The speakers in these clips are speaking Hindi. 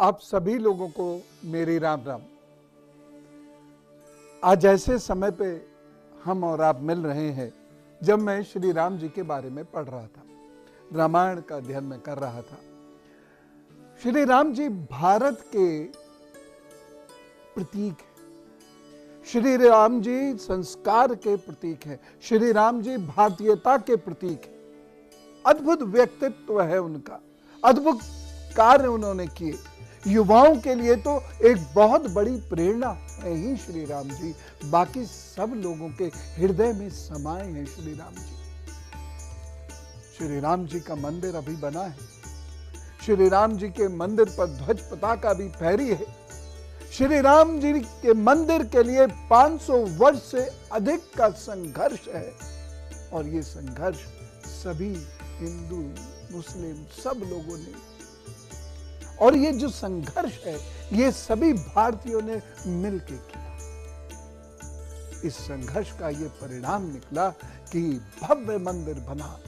आप सभी लोगों को मेरी राम राम। आज ऐसे समय पे हम और आप मिल रहे हैं जब मैं श्री राम जी के बारे में पढ़ रहा था, रामायण का अध्ययन में कर रहा था। श्री राम जी भारत के प्रतीक है, श्री राम जी संस्कार के प्रतीक है, श्री राम जी भारतीयता के प्रतीक है। अद्भुत व्यक्तित्व है उनका, अद्भुत कार्य उन्होंने किए। युवाओं के लिए तो एक बहुत बड़ी प्रेरणा है ही श्री राम जी। बाकी सब लोगों के हृदय में समाये हैं श्री राम जी। श्री राम जी का मंदिर अभी बना है, श्री राम जी के मंदिर पर ध्वज पताका भी फहरी है। श्री राम जी के मंदिर के लिए 500 वर्ष से अधिक का संघर्ष है और ये संघर्ष सभी हिंदू मुस्लिम सब लोगों ने, और ये जो संघर्ष है ये सभी भारतीयों ने मिलकर किया। इस संघर्ष का ये परिणाम निकला कि भव्य मंदिर बना,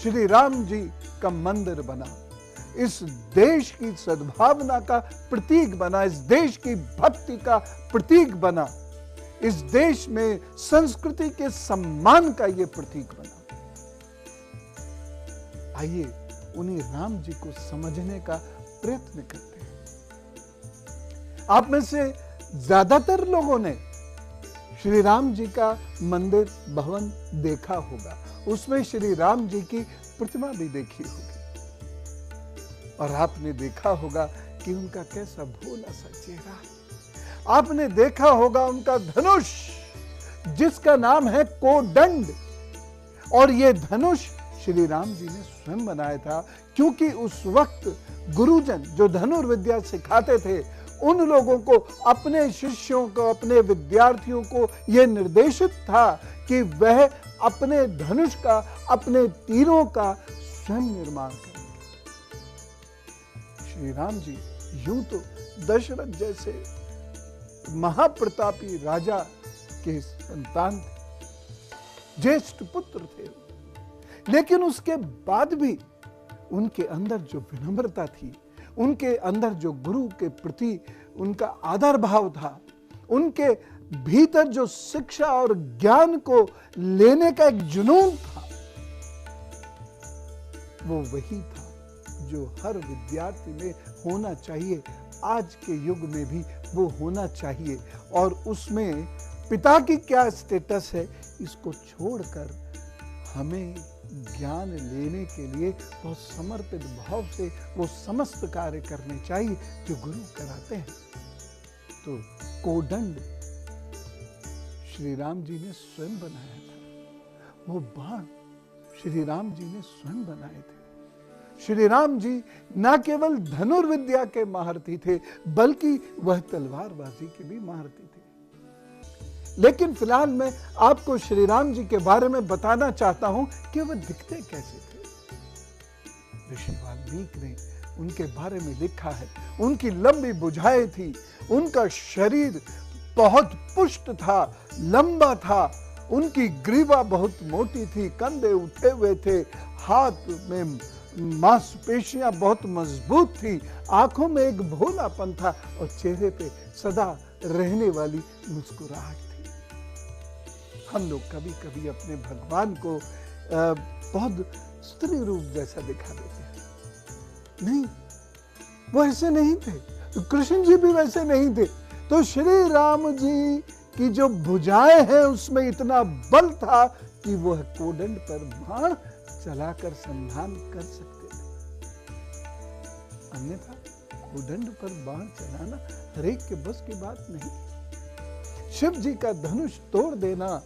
श्री राम जी का मंदिर बना, इस देश की सद्भावना का प्रतीक बना, इस देश की भक्ति का प्रतीक बना, इस देश में संस्कृति के सम्मान का ये प्रतीक बना। आइए उन्हीं राम जी को समझने का प्रयत्न करते हैं। आप में से ज्यादातर लोगों ने श्री राम जी का मंदिर भवन देखा होगा, उसमें श्री राम जी की प्रतिमा भी देखी होगी और आपने देखा होगा कि उनका कैसा भोला सा चेहरा है। आपने देखा होगा उनका धनुष जिसका नाम है कोदंड, और ये धनुष श्री राम जी ने स्वयं बनाया था, क्योंकि उस वक्त गुरुजन जो धनुर्विद्या सिखाते थे उन लोगों को, अपने शिष्यों को, अपने विद्यार्थियों को यह निर्देशित था कि वह अपने धनुष का, अपने तीरों का स्वयं निर्माण करेंगे। श्री राम जी यूं तो दशरथ जैसे महाप्रतापी राजा के संतान थे, ज्येष्ठ पुत्र थे, लेकिन उसके बाद भी उनके अंदर जो विनम्रता थी, उनके अंदर जो गुरु के प्रति उनका आदर भाव था, उनके भीतर जो शिक्षा और ज्ञान को लेने का एक जुनून था, वो वही था जो हर विद्यार्थी में होना चाहिए। आज के युग में भी वो होना चाहिए, और उसमें पिता की क्या स्टेटस है इसको छोड़कर हमें ज्ञान लेने के लिए बहुत समर्पित भाव से वो समस्त कार्य करने चाहिए जो गुरु कराते हैं। तो कोदंड श्री राम जी ने स्वयं बनाया था, वो बाण श्री राम जी ने स्वयं बनाए थे। श्री राम जी न केवल धनुर्विद्या के महारथी थे बल्कि वह तलवारबाजी के भी महारथी थे। लेकिन फिलहाल मैं आपको श्री राम जी के बारे में बताना चाहता हूं कि वह दिखते कैसे थे। ऋषि वाल्मीकि ने उनके बारे में लिखा है, उनकी लंबी भुजाएं थी, उनका शरीर बहुत पुष्ट था, लंबा था, उनकी ग्रीवा बहुत मोटी थी, कंधे उठे हुए थे, हाथ में मांसपेशियां बहुत मजबूत थी, आंखों में एक भोलापन था और चेहरे पे सदा रहने वाली मुस्कुराहट थी। हम लोग कभी कभी अपने भगवान को बहुत स्त्री रूप जैसा दिखा देते हैं। नहीं, वो ऐसे नहीं थे, कृष्ण जी भी वैसे नहीं थे। तो श्री राम जी की जो भुजाएं हैं उसमें इतना बल था कि वह कोदंड पर बाण चलाकर संधान कर सकते थे। अन्यथा कोदंड पर बाण चलाना हरेक के बस की बात नहीं। शिव जी का धनुष तोड़ देना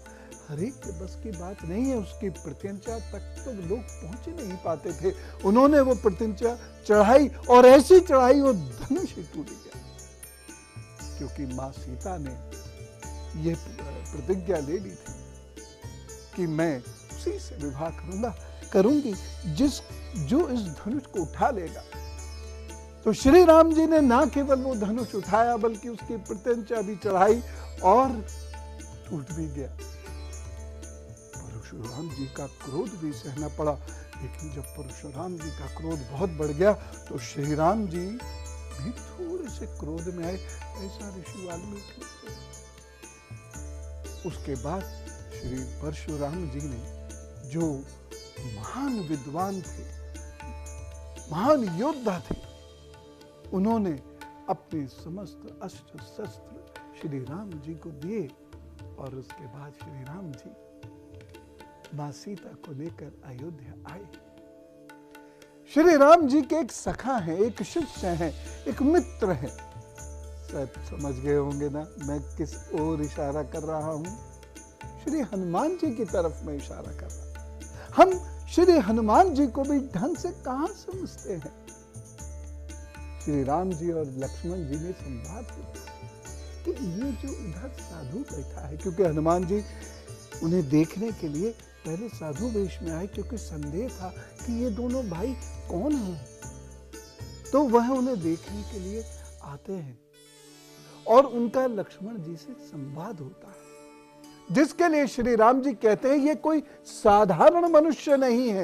हरेक के बस की बात नहीं है। उसकी प्रत्यंचा तक तो लोग पहुंच ही नहीं पाते थे। उन्होंने वो प्रत्यंचा चढ़ाई और ऐसी चढ़ाई वो धनुष ही टूट गया, क्योंकि मां सीता ने यह प्रतिज्ञा ले ली थी कि मैं उसी से विवाह करूंगी जो इस धनुष को उठा लेगा। तो श्री राम जी ने ना केवल वो धनुष उठाया बल्कि उसकी प्रत्यंचा भी चढ़ाई और टूट भी गया। परशुराम जी का क्रोध भी सहना पड़ा, लेकिन जब परशुराम जी का क्रोध बहुत बढ़ गया तो श्री राम जी भी थोड़े से क्रोध में आए, ऐसा ऋषि वाल्मीकि। उसके बाद श्री परशुराम जी ने, जो महान विद्वान थे, महान योद्धा थे, उन्होंने अपने समस्त अस्त्र शस्त्र श्री राम जी को दिए और उसके बाद श्री राम जी मां सीता को लेकर अयोध्या आए। श्री राम जी के एक सखा हैं, एक शिष्य हैं, एक मित्र हैं। शायद समझ गए होंगे ना मैं किस ओर इशारा कर रहा हूं। श्री हनुमान जी की तरफ मैं इशारा कर रहा हूं। हम श्री हनुमान जी को भी ढंग से कहां समझते हैं। श्री राम जी और लक्ष्मण जी में संवाद होता है कि ये जो इधर साधु बैठा है, क्योंकि हनुमान जी उन्हें देखने के लिए पहले साधु वेश में आए, क्योंकि संदेह था कि ये दोनों भाई कौन हैं। तो वह उन्हें देखने के लिए आते हैं और उनका लक्ष्मण जी से संवाद होता है, जिसके लिए श्री राम जी कहते हैं ये कोई साधारण मनुष्य नहीं है।